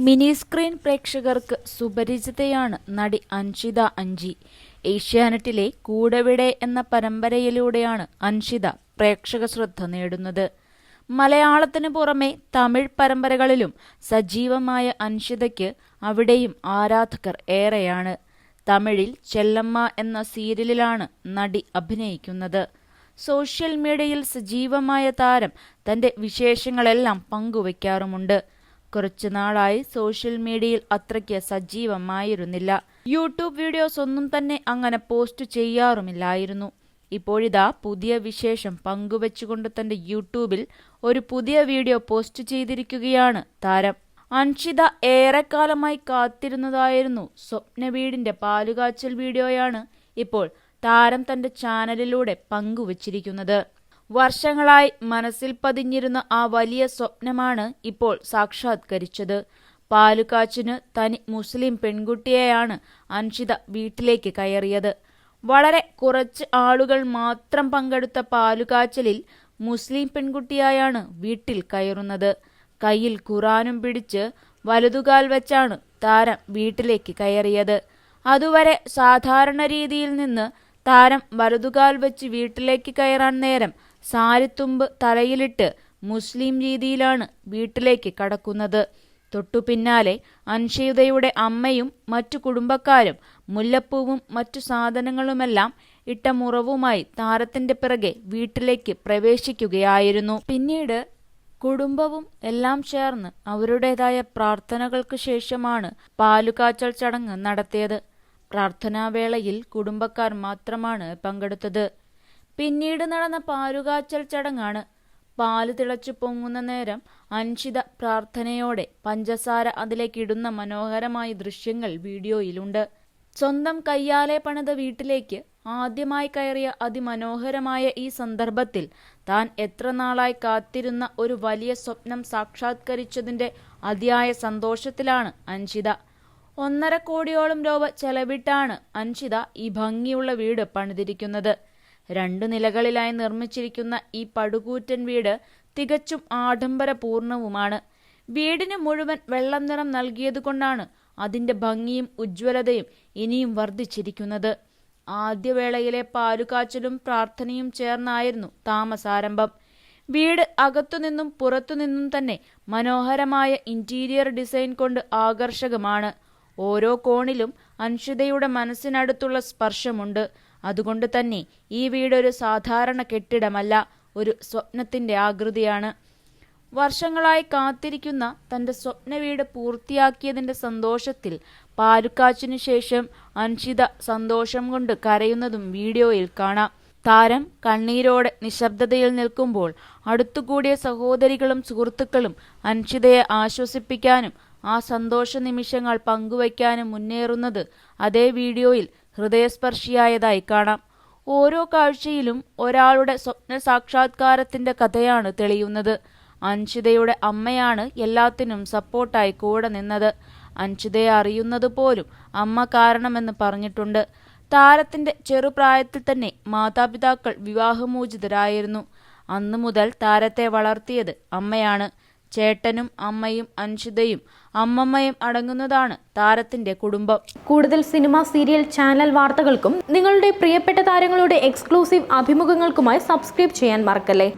Mini screen പ്രേക്ഷകർക്ക് സുപരിചിതയാണ് നടി അൻഷിത അഞ്ചി. ഏഷ്യാനെറ്റിലെ കൂടെവിടെ എന്ന പരമ്പരയിലൂടെയാണ് അൻഷിത പ്രേക്ഷക ശ്രദ്ധ നേടുന്നത്. മലയാളത്തിനു പുറമെ തമിഴ് പരമ്പരകളിലും സജീവമായ അൻഷിതയ്ക്ക് അവിടെയും ആരാധകർ ഏറെയാണ്. തമിഴിൽ ചെല്ലമ്മ എന്ന സീരിയലിലാണ് നടി അഭിനയിക്കുന്നത്. സോഷ്യൽ മീഡിയയിൽ സജീവമായ താരം തന്റെ വിശേഷങ്ങളെല്ലാം പങ്കുവയ്ക്കാറുമുണ്ട്. കുറച്ചുനാളായി സോഷ്യൽ മീഡിയയിൽ അത്രയ്ക്ക് സജീവമായിരുന്നില്ല. യൂട്യൂബ് വീഡിയോസ് ഒന്നും തന്നെ അങ്ങനെ പോസ്റ്റ് ചെയ്യാറുമില്ലായിരുന്നു. ഇപ്പോഴിതാ പുതിയ വിശേഷം പങ്കുവെച്ചുകൊണ്ട് തന്റെ യൂട്യൂബിൽ ഒരു പുതിയ വീഡിയോ പോസ്റ്റ് ചെയ്തിരിക്കുകയാണ് താരം. അൻഷിത ഏറെക്കാലമായി കാത്തിരുന്നതായിരുന്നു സ്വപ്ന വീടിന്റെ പാലുകാച്ചൽ വീഡിയോയാണ് ഇപ്പോൾ താരം തന്റെ ചാനലിലൂടെ പങ്കുവച്ചിരിക്കുന്നത്. വർഷങ്ങളായി മനസ്സിൽ പതിഞ്ഞിരുന്ന ആ വലിയ സ്വപ്നമാണ് ഇപ്പോൾ സാക്ഷാത്കരിച്ചത്. പാലുകാച്ചിന് തനി മുസ്ലിം പെൺകുട്ടിയെയാണ് അൻഷിത വീട്ടിലേക്ക് കയറിയത്. വളരെ കുറച്ച് ആളുകൾ മാത്രം പങ്കെടുത്ത പാലുകാച്ചലിൽ മുസ്ലിം പെൺകുട്ടിയായാണ് വീട്ടിൽ കയറുന്നത്. കയ്യിൽ ഖുറാനും പിടിച്ച് വലതുകാൽ വെച്ചാണ് താരം വീട്ടിലേക്ക് കയറിയത്. അതുവരെ സാധാരണ രീതിയിൽ നിന്ന് താരം വലതുകാൽ വെച്ച് വീട്ടിലേക്ക് കയറാൻ നേരം സാരിത്തുമ്പ് തലയിലിട്ട് മുസ്ലിം രീതിയിലാണ് വീട്ടിലേക്ക് കടക്കുന്നത്. തൊട്ടു പിന്നാലെ അൻഷിതയുടെ അമ്മയും മറ്റു കുടുംബക്കാരും മുല്ലപ്പൂവും മറ്റു സാധനങ്ങളുമെല്ലാം ഇട്ട മുറവുമായി താരത്തിന്റെ പിറകെ വീട്ടിലേക്ക് പ്രവേശിക്കുകയായിരുന്നു. പിന്നീട് കുടുംബവും എല്ലാം ചേർന്ന് അവരുടേതായ പ്രാർത്ഥനകൾക്ക് ശേഷമാണ് പാലുകാച്ചൽ ചടങ്ങ് നടത്തിയത്. പ്രാർത്ഥനാവേളയിൽ കുടുംബക്കാർ മാത്രമാണ് പങ്കെടുത്തത്. പിന്നീട് നടന്ന പാലുകാച്ചൽ ചടങ്ങാണ്. പാല് തിളച്ചു പൊങ്ങുന്ന നേരം അൻഷിത പ്രാർത്ഥനയോടെ പഞ്ചസാര അതിലേക്കിടുന്ന മനോഹരമായ ദൃശ്യങ്ങൾ വീഡിയോയിലുണ്ട്. സ്വന്തം കയ്യാലെ പണിത വീട്ടിലേക്ക് ആദ്യമായി കയറിയ അതിമനോഹരമായ ഈ സന്ദർഭത്തിൽ താൻ എത്ര നാളായി കാത്തിരുന്ന ഒരു വലിയ സ്വപ്നം സാക്ഷാത്കരിച്ചതിന്റെ അതിയായ സന്തോഷത്തിലാണ് അൻഷിത. 1.5 കോടിയോളം രൂപ ചെലവിട്ടാണ് അൻഷിത ഈ ഭംഗിയുള്ള വീട് പണിതിരിക്കുന്നത്. 2 നിലകളിലായി നിർമ്മിച്ചിരിക്കുന്ന ഈ പടുകൂറ്റൻ വീട് തികച്ചും ആഡംബരപൂർണവുമാണ്. വീടിന് മുഴുവൻ വെള്ളം നിറം നൽകിയതുകൊണ്ടാണ് അതിന്റെ ഭംഗിയും ഉജ്ജ്വലതയും ഇനിയും വർദ്ധിച്ചിരിക്കുന്നത്. ആദ്യവേളയിലെ പാലുകാച്ചലും പ്രാർത്ഥനയും ചേർന്നായിരുന്നു താമസാരംഭം. വീട് അകത്തുനിന്നും പുറത്തുനിന്നും തന്നെ മനോഹരമായ ഇന്റീരിയർ ഡിസൈൻ കൊണ്ട് ആകർഷകമാണ്. ഓരോ കോണിലും അൻഷിതയുടെ മനസ്സിനടുത്തുള്ള സ്പർശമുണ്ട്. അതുകൊണ്ട് തന്നെ ഈ വീടൊരു സാധാരണ കെട്ടിടമല്ല, ഒരു സ്വപ്നത്തിന്റെ ആകൃതിയാണ്. വർഷങ്ങളായി കാത്തിരിക്കുന്ന തന്റെ സ്വപ്ന വീട് പൂർത്തിയാക്കിയതിന്റെ സന്തോഷത്തിൽ പാലുകാച്ചിനു ശേഷം അൻഷിത സന്തോഷം കൊണ്ട് കരയുന്നതും വീഡിയോയിൽ കാണാം. താരം കണ്ണീരോടെ നിശബ്ദതയിൽ നിൽക്കുമ്പോൾ അടുത്തുകൂടിയ സഹോദരികളും സുഹൃത്തുക്കളും അൻഷിതയെ ആശ്വസിപ്പിക്കാനും ആ സന്തോഷ നിമിഷങ്ങൾ പങ്കുവയ്ക്കാനും മുന്നേറുന്നത് അതേ വീഡിയോയിൽ ഹൃദയസ്പർശിയായതായി കാണാം. ഓരോ കാഴ്ചയിലും ഒരാളുടെ സ്വപ്ന സാക്ഷാത്കാരത്തിന്റെ കഥയാണ് തെളിയുന്നത്. അൻഷിതയുടെ അമ്മയാണ് എല്ലാത്തിനും സപ്പോർട്ടായി കൂടെ നിന്നത്. അൻഷിതയെ അറിയുന്നത് പോലും അമ്മ കാരണമെന്ന് പറഞ്ഞിട്ടുണ്ട്. താരത്തിന്റെ ചെറുപ്രായത്തിൽ തന്നെ മാതാപിതാക്കൾ വിവാഹമോചിതരായിരുന്നു. അന്നു മുതൽ താരത്തെ വളർത്തിയത് അമ്മയാണ്. ചേട്ടനും അമ്മയും അൻഷിതയും അമ്മമ്മയും അടങ്ങുന്നതാണ് താരത്തിന്റെ കുടുംബം. കൂടുതൽ സിനിമ, സീരിയൽ, ചാനൽ വാർത്തകൾക്കും നിങ്ങളുടെ പ്രിയപ്പെട്ട താരങ്ങളുടെ എക്സ്ക്ലൂസീവ് അഭിമുഖങ്ങൾക്കുമായി സബ്സ്ക്രൈബ് ചെയ്യാൻ മറക്കല്ലേ.